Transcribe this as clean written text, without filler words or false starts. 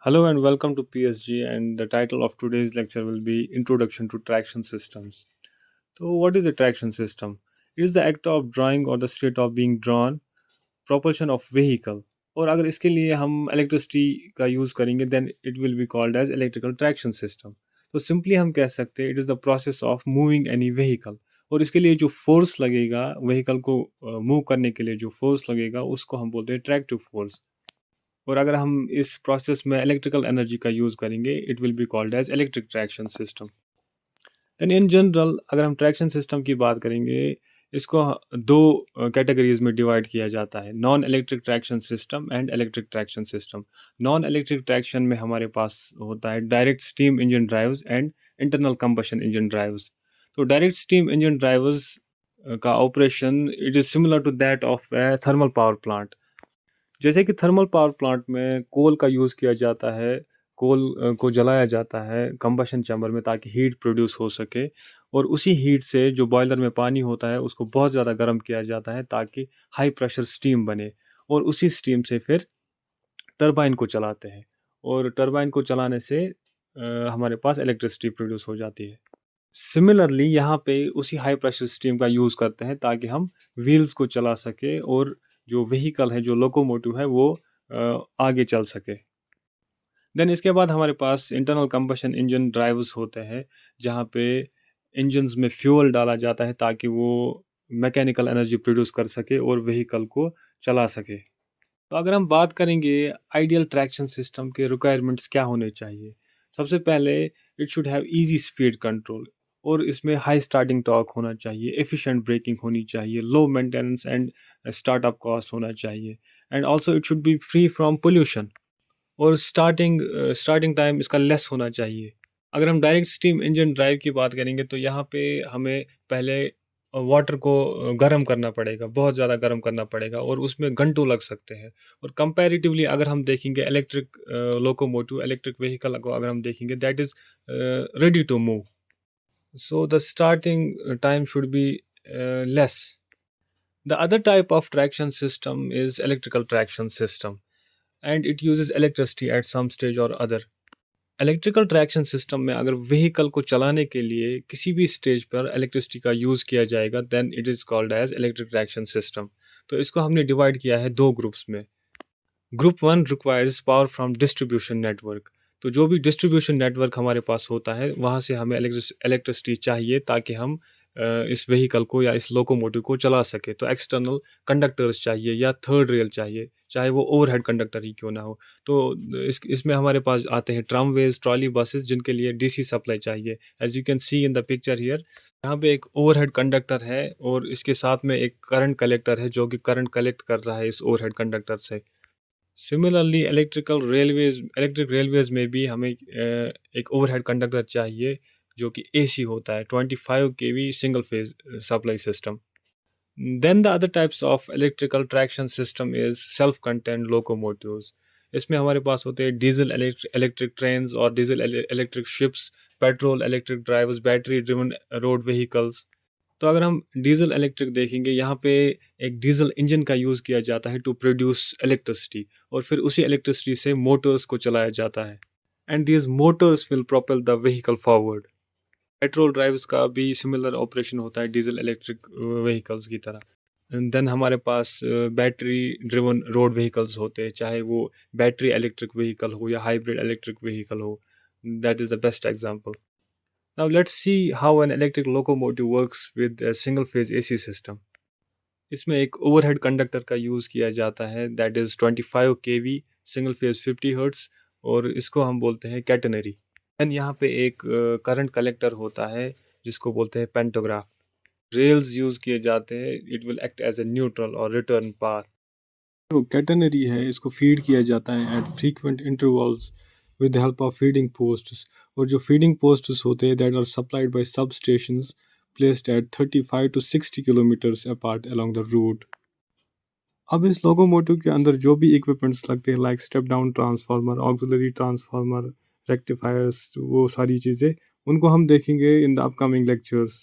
Hello and welcome to PSG. And the title of today's lecture will be Introduction to Traction Systems. So, what is a traction system? It is the act of drawing or the state of being drawn, propulsion of vehicle. और अगर इसके लिए हम electricity का use करेंगे then it will be called as electrical traction system. तो simply हम कह सकते हैं it is the process of moving any vehicle. और इसके लिए जो फोर्स लगेगा व्हीकल को मूव करने के लिए जो फोर्स लगेगा उसको हम बोलते हैं ट्रैक्टिव फोर्स. और अगर हम इस प्रोसेस में इलेक्ट्रिकल एनर्जी का यूज़ करेंगे it will be called as electric traction system. Then in general अगर हम ट्रैक्शन सिस्टम की बात करेंगे इसको दो कैटेगरीज में डिवाइड किया जाता है, non electric traction system and electric traction system. Non electric traction में हमारे पास होता है direct steam engine drives and internal combustion engine drives. तो डायरेक्ट स्टीम इंजन ड्राइव्स का operation it is similar to that of a thermal power plant. जैसे कि thermal power plant में कोल का यूज़ किया जाता है, कोल को जलाया जाता है कंबशन चैम्बर में ताकि हीट प्रोड्यूस हो सके और उसी हीट से जो बॉयलर में पानी होता है उसको बहुत ज़्यादा गर्म किया जाता है ताकि हाई प्रेशर स्टीम बने और उसी स्टीम से फिर टरबाइन को चलाते हैं और टरबाइन को चलाने से हमारे पास इलेक्ट्रिसिटी प्रोड्यूस हो जाती है. सिमिलरली यहाँ पे उसी हाई प्रेशर स्टीम का यूज़ करते हैं ताकि हम व्हील्स को चला सके और जो व्हीकल है, जो लोकोमोटिव है वो आगे चल सके. देन इसके बाद हमारे पास इंटरनल कंबशन इंजन ड्राइव्स होते हैं, जहाँ पे इंजन्स में फ्यूल डाला जाता है ताकि वो मैकेनिकल एनर्जी प्रोड्यूस कर सके और व्हीकल को चला सके. तो अगर हम बात करेंगे आइडियल ट्रैक्शन सिस्टम के रिक्वायरमेंट्स क्या होने चाहिए? सबसे पहले it should have easy speed control और इसमें हाई स्टार्टिंग टॉर्क होना चाहिए, एफिशिएंट ब्रेकिंग होनी चाहिए, low maintenance and startup cost होना चाहिए and also it should be free from pollution और स्टार्टिंग टाइम इसका लेस होना चाहिए. अगर हम डायरेक्ट स्टीम इंजन ड्राइव की बात करेंगे तो यहाँ पे हमें पहले वाटर को गर्म करना पड़ेगा, बहुत ज़्यादा गर्म करना पड़ेगा और उसमें घंटों लग सकते हैं. और कंपैरेटिवली अगर हम देखेंगे इलेक्ट्रिक लोकोमोटिव, इलेक्ट्रिक व्हीकल को अगर हम देखेंगे that is ready to move. So the starting time should be less. The other type of traction system is electrical traction system and it uses electricity at some stage or other. Electrical traction system में अगर vehicle को चलाने के लिए किसी भी stage पर electricity का यूज़ किया जाएगा then it is called as electric traction system. तो इसको हमने डिवाइड किया है दो ग्रुप्स में. Group one requires power from distribution network. तो जो भी डिस्ट्रीब्यूशन नेटवर्क हमारे पास होता है वहाँ से हमें इलेक्ट्रिसिटी चाहिए ताकि हम इस व्हीकल को या इस लोकोमोटिव को चला सके. तो एक्सटर्नल कंडक्टर्स चाहिए या थर्ड रेल चाहिए, चाहे वो ओवरहेड कंडक्टर ही क्यों ना हो. तो इसमें हमारे पास आते हैं ट्रामवेज, ट्रॉली बसेस जिनके लिए डीसी सप्लाई चाहिए. As you can see in the picture here, यहाँ पे एक ओवरहेड कंडक्टर है और इसके साथ में एक करंट कलेक्टर है जो कि करंट कलेक्ट कर रहा है इस ओवरहेड कंडक्टर से. सिमिलरली इलेक्ट्रिक रेलवेज में भी हमें एक ओवरहेड कंडक्टर चाहिए जो कि एसी होता है, 25 KV single phase supply system. Then the other types of electrical traction system is self content locomotives. इसमें हमारे पास होते हैं डीजल इलेक्ट्रिक ट्रेन्स और diesel electric ships, petrol electric drives, battery driven road vehicles. तो अगर हम डीजल इलेक्ट्रिक देखेंगे यहाँ पे एक डीजल इंजन का यूज़ किया जाता है टू प्रोड्यूस इलेक्ट्रिसिटी और फिर उसी इलेक्ट्रिसिटी से मोटर्स को चलाया जाता है and these Motors will propel the vehicle forward. Petrol drives का भी सिमिलर ऑपरेशन होता है डीजल इलेक्ट्रिक व्हीकल्स की तरह. देन हमारे पास बैटरी ड्रिवन रोड व्हीकल्स होते हैं, चाहे वो बैटरी इलेक्ट्रिक व्हीकल हो या हाइब्रिड इलेक्ट्रिक व्हीकल हो. That is the best example. Now let's see how an electric locomotive works with a single phase AC system. इसमें एक ओवरहेड कंडक्टर का यूज़ किया जाता है that is 25 KV single phase 50 hertz और इसको हम बोलते हैं कैटेनरी. एंड यहाँ पे एक करंट कलेक्टर होता है जिसको बोलते हैं पेंटोग्राफ. रेल्स यूज़ किए जाते हैं, it will act as a neutral और रिटर्न पाथ. जो कैटेनरी है इसको फीड किया जाता है at frequent intervals with the help of feeding posts. और जो feeding posts होते हैं that are supplied by substations placed at 35 to 60 kilometers apart along the route. अब इस लोकोमोटिव के अंदर जो भी इक्विपमेंट्स लगते हैं like step down transformer, auxiliary transformer, rectifiers, वो सारी चीज़ें उनको हम देखेंगे इन द अपकमिंग लेक्चर्स.